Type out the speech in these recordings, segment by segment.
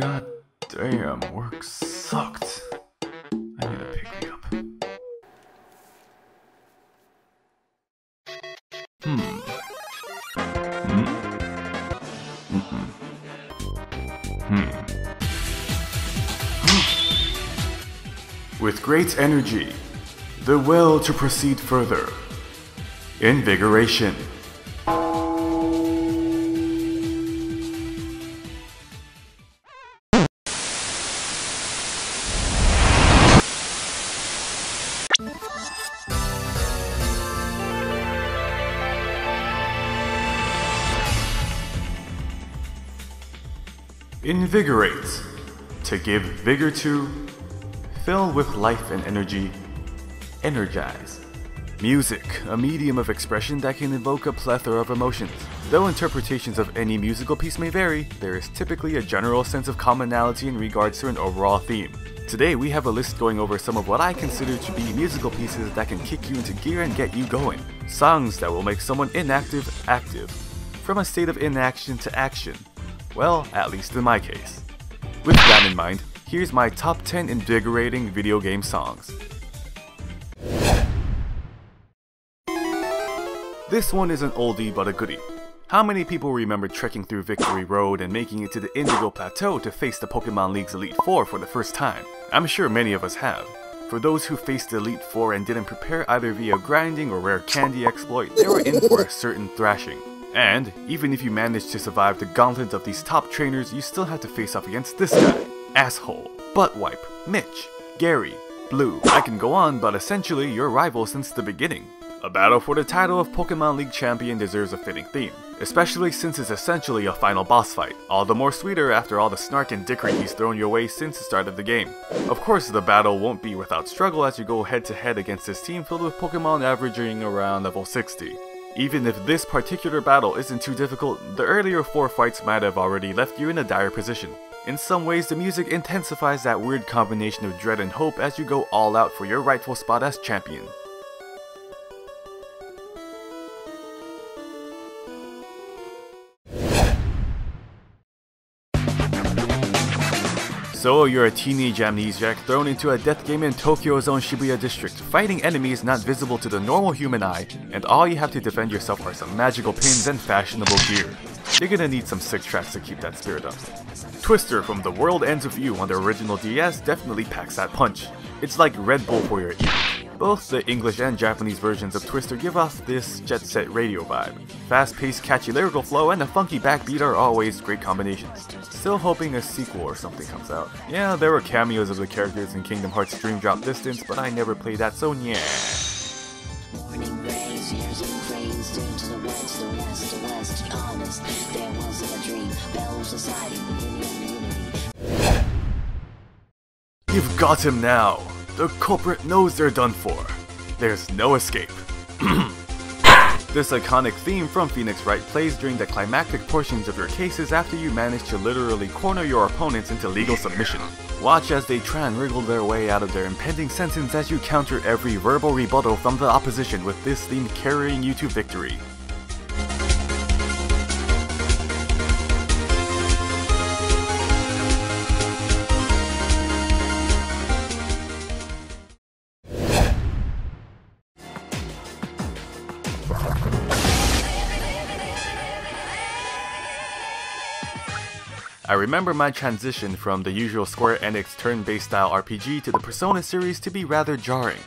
God damn, work sucked. I need to pick me up. With great energy, the will to proceed further. Invigoration. Invigorate. To give vigor to. Fill with life and energy. Energize. Music, a medium of expression that can evoke a plethora of emotions. Though interpretations of any musical piece may vary, there is typically a general sense of commonality in regards to an overall theme. Today we have a list going over some of what I consider to be musical pieces that can kick you into gear and get you going. Songs that will make someone inactive active. From a state of inaction to action. Well, at least in my case. With that in mind, here's my top 10 invigorating video game songs. This one is an oldie but a goodie. How many people remember trekking through Victory Road and making it to the Indigo Plateau to face the Pokemon League's Elite Four for the first time? I'm sure many of us have. For those who faced the Elite Four and didn't prepare either via grinding or rare candy exploit, they were in for a certain thrashing. And, even if you managed to survive the gauntlet of these top trainers, you still have to face off against this guy. Asshole, Buttwipe, Mitch, Gary, Blue. I can go on, but essentially your rival since the beginning. A battle for the title of Pokemon League Champion deserves a fitting theme, especially since it's essentially a final boss fight, all the more sweeter after all the snark and dickery he's thrown your way since the start of the game. Of course, the battle won't be without struggle as you go head to head against this team filled with Pokemon averaging around level 60. Even if this particular battle isn't too difficult, the earlier 4 fights might have already left you in a dire position. In some ways, the music intensifies that weird combination of dread and hope as you go all out for your rightful spot as champion. So you're a teenage amnesiac thrown into a death game in Tokyo's own Shibuya district, fighting enemies not visible to the normal human eye, and all you have to defend yourself are some magical pins and fashionable gear. You're gonna need some sick tracks to keep that spirit up. Twister from The World Ends With You on the original DS definitely packs that punch. It's like Red Bull for your ears. Both the English and Japanese versions of Twister give off this jet set radio vibe. Fast-paced, catchy lyrical flow and a funky backbeat are always great combinations. Still hoping a sequel or something comes out. Yeah, there were cameos of the characters in Kingdom Hearts Dream Drop Distance, but I never played that, so yeah. Morning rays, years and cranes, due to the west, the west, the west. Honest, there wasn't a dream. Bell Society, unity. You've got him now. The culprit knows they're done for. There's no escape. This iconic theme from Phoenix Wright plays during the climactic portions of your cases after you manage to literally corner your opponents into legal submission. Watch as they try and wriggle their way out of their impending sentence as you counter every verbal rebuttal from the opposition with this theme carrying you to victory. I remember my transition from the usual Square Enix turn-based style RPG to the Persona series to be rather jarring.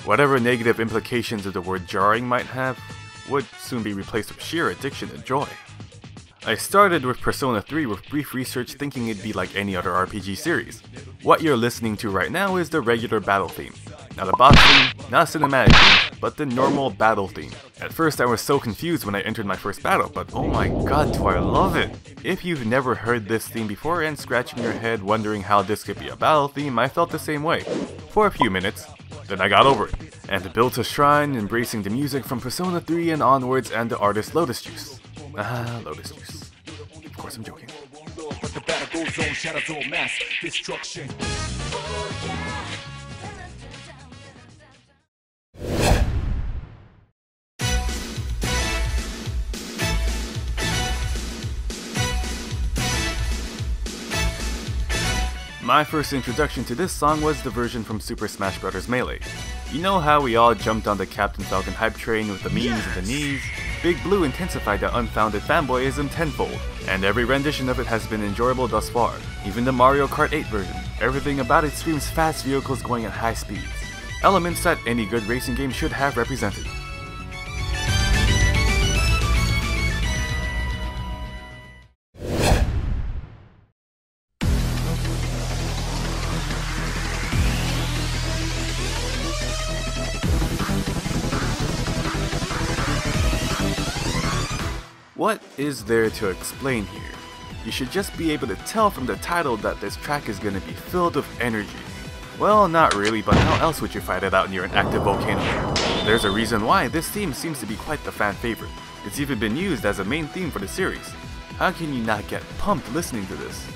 Whatever negative implications of the word jarring might have, would soon be replaced with sheer addiction and joy. I started with Persona 3 with brief research thinking it'd be like any other RPG series. What you're listening to right now is the regular battle theme. Not a boss theme, not a cinematic theme, but the normal battle theme. At first I was so confused when I entered my first battle, but oh my god do I love it! If you've never heard this theme before and scratching your head wondering how this could be a battle theme, I felt the same way. For a few minutes, then I got over it, and built a shrine embracing the music from Persona 3 and onwards and the artist Lotus Juice. Lotus Juice. Of course I'm joking. The battle goes on, shadows all mass destruction. My first introduction to this song was the version from Super Smash Bros. Melee. You know how we all jumped on the Captain Falcon hype train with the memes and the knees? Big Blue intensified that unfounded fanboyism tenfold, and every rendition of it has been enjoyable thus far. Even the Mario Kart 8 version, everything about it screams fast vehicles going at high speeds. Elements that any good racing game should have represented. What is there to explain here? You should just be able to tell from the title that this track is gonna be filled with energy. Well, not really, but how else would you fight it out near an active volcano? There's a reason why this theme seems to be quite the fan favorite. It's even been used as a main theme for the series. How can you not get pumped listening to this?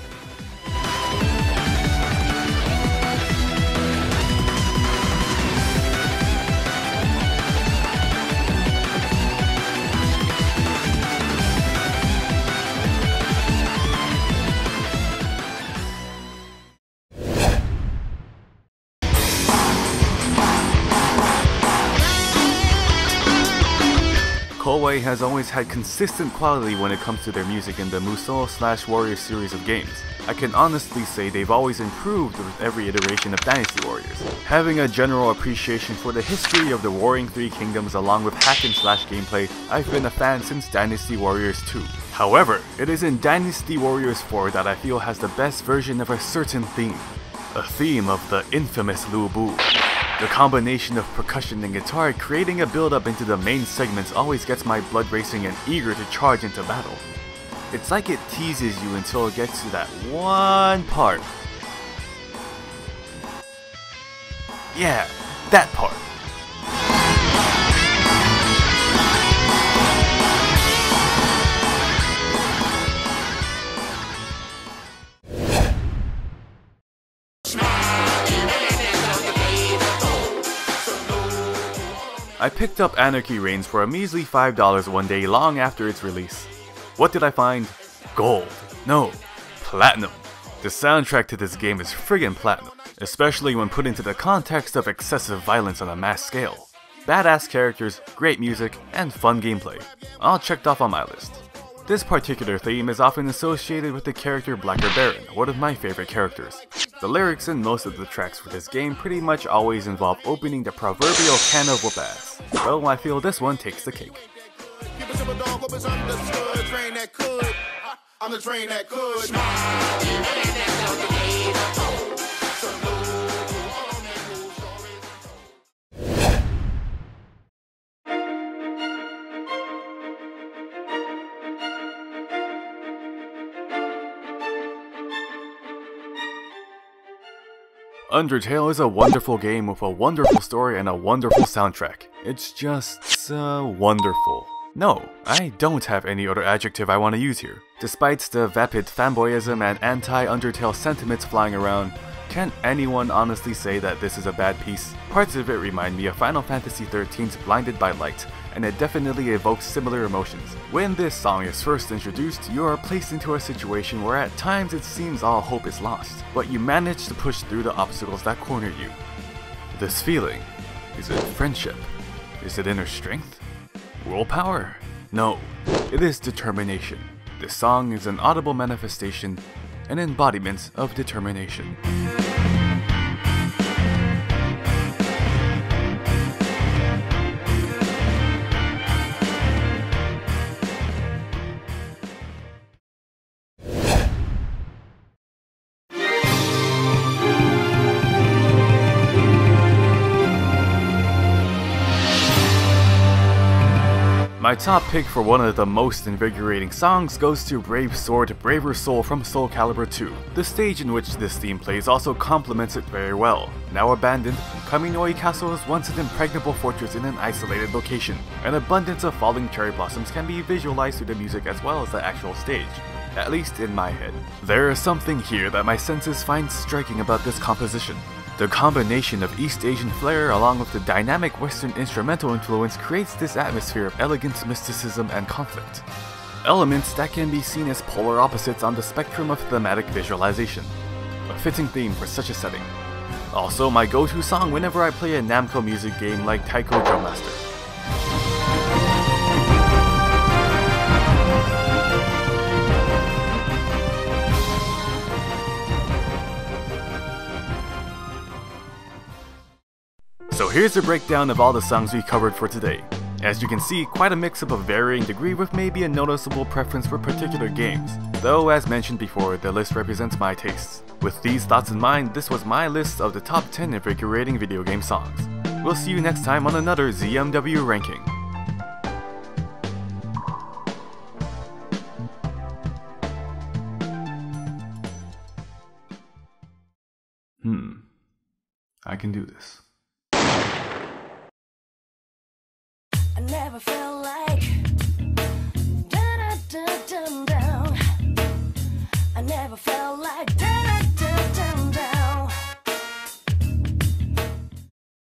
Koei has always had consistent quality when it comes to their music in the Musou/Warrior series of games. I can honestly say they've always improved with every iteration of Dynasty Warriors. Having a general appreciation for the history of the Warring Three Kingdoms along with hack and slash gameplay, I've been a fan since Dynasty Warriors 2. However, it is in Dynasty Warriors 4 that I feel has the best version of a certain theme. A theme of the infamous Lu Bu. The combination of percussion and guitar creating a build-up into the main segments always gets my blood racing and eager to charge into battle. It's like it teases you until it gets to that one part. Yeah, that part. I picked up Anarchy Reigns for a measly $5 one day long after its release. What did I find? Gold. No, platinum. The soundtrack to this game is friggin' platinum, especially when put into the context of excessive violence on a mass scale. Badass characters, great music, and fun gameplay. All checked off on my list. This particular theme is often associated with the character Blacker Baron, one of my favorite characters. The lyrics in most of the tracks for this game pretty much always involve opening the proverbial can of whoop ass. Well, I feel this one takes the cake. I'm the train that could. Undertale is a wonderful game with a wonderful story and a wonderful soundtrack. It's just, wonderful. No, I don't have any other adjective I want to use here. Despite the vapid fanboyism and anti-Undertale sentiments flying around, can't anyone honestly say that this is a bad piece? Parts of it remind me of Final Fantasy XIII's Blinded by Light, and it definitely evokes similar emotions. When this song is first introduced, you are placed into a situation where at times it seems all hope is lost, but you manage to push through the obstacles that corner you. This feeling, is it friendship? Is it inner strength? Willpower? No, it is determination. This song is an audible manifestation, an embodiment of determination. My top pick for one of the most invigorating songs goes to Brave Sword, Braver Soul from Soul Calibur 2. The stage in which this theme plays also complements it very well. Now abandoned, Kaminoi Castle is once an impregnable fortress in an isolated location. An abundance of falling cherry blossoms can be visualized through the music as well as the actual stage. At least in my head. There is something here that my senses find striking about this composition. The combination of East Asian flair along with the dynamic Western instrumental influence creates this atmosphere of elegant mysticism and conflict. Elements that can be seen as polar opposites on the spectrum of thematic visualization. a fitting theme for such a setting. Also, my go-to song whenever I play a Namco music game like Taiko Drum Master. So here's a breakdown of all the songs we covered for today. As you can see, quite a mix-up of varying degree with maybe a noticeable preference for particular games, though as mentioned before, the list represents my tastes. With these thoughts in mind, this was my list of the top 10 invigorating video game songs. We'll see you next time on another ZMW ranking. I can do this. I never felt like down. I never felt like down.